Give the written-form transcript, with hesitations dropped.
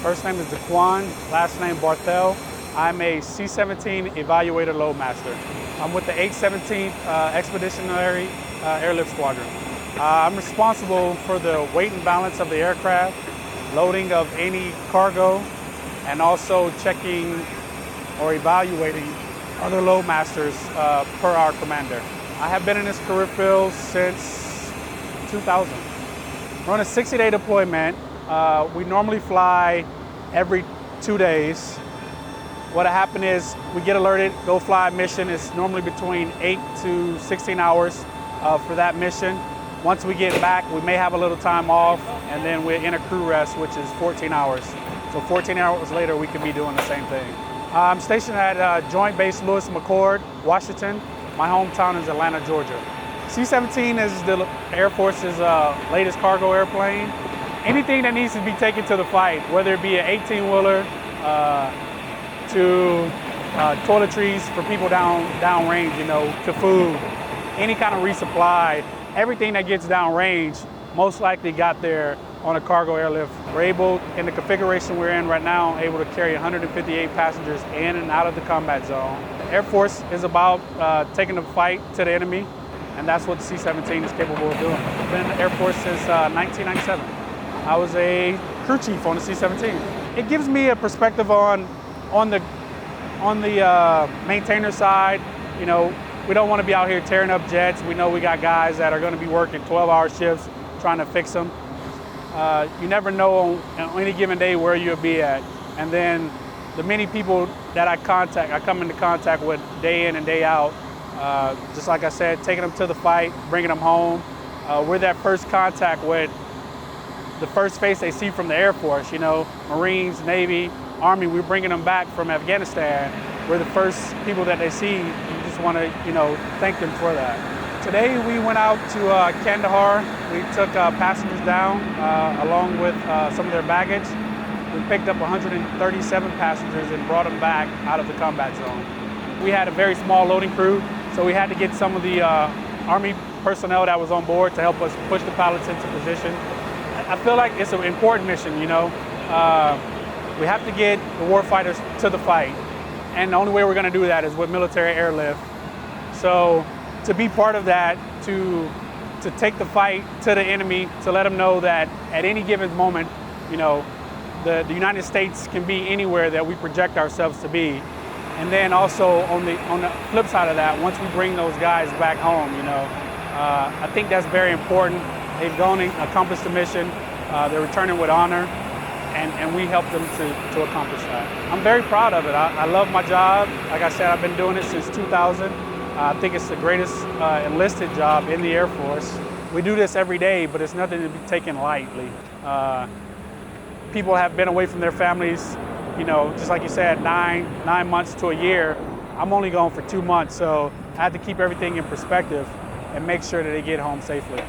First name is Dequan, last name Barthell. I'm a C-17 Evaluator Loadmaster. I'm with the 817th Expeditionary Airlift Squadron. I'm responsible for the weight and balance of the aircraft, loading of any cargo, and also checking or evaluating other Loadmasters per our commander. I have been in this career field since 2000. We're on a 60-day deployment. We normally fly every 2 days. What happened is we get alerted, go fly a mission. It's normally between 8 to 16 hours for that mission. Once we get back, we may have a little time off, and then we're in a crew rest, which is 14 hours. So 14 hours later, we could be doing the same thing. I'm stationed at Joint Base Lewis McChord, Washington. My hometown is Atlanta, Georgia. C-17 is the Air Force's latest cargo airplane. Anything that needs to be taken to the fight, whether it be an 18-wheeler to toiletries for people downrange, to food, any kind of resupply, everything that gets downrange most likely got there on a cargo airlift. We're able, in the configuration we're in right now, able to carry 158 passengers in and out of the combat zone. The Air Force is about taking the fight to the enemy, and that's what the C-17 is capable of doing. I've been in the Air Force since 1997. I was a crew chief on the C-17. It gives me a perspective on the maintainer side. We don't want to be out here tearing up jets. We know we got guys that are going to be working 12-hour shifts trying to fix them. You never know on any given day where you'll be at. And then the many people that I come into contact with day in and day out, just like I said, taking them to the fight, bringing them home. We're that first contact with the first face they see from the Air Force, Marines, Navy, Army. We're bringing them back from Afghanistan. We're the first people that they see. You just want to, thank them for that. Today we went out to Kandahar. We took passengers down along with some of their baggage. We picked up 137 passengers and brought them back out of the combat zone. We had a very small loading crew, so we had to get some of the Army personnel that was on board to help us push the pilots into position. I feel like it's an important mission, We have to get the warfighters to the fight, and the only way we're going to do that is with military airlift. So to be part of that, to take the fight to the enemy, to let them know that at any given moment, the United States can be anywhere that we project ourselves to be. And then also on the flip side of that, once we bring those guys back home, I think that's very important. They've gone and accomplished the mission. They're returning with honor, and we help them to accomplish that. I'm very proud of it. I love my job. Like I said, I've been doing it since 2000. I think it's the greatest enlisted job in the Air Force. We do this every day, but it's nothing to be taken lightly. People have been away from their families, just like you said, nine months to a year. I'm only gone for 2 months, so I have to keep everything in perspective and make sure that they get home safely.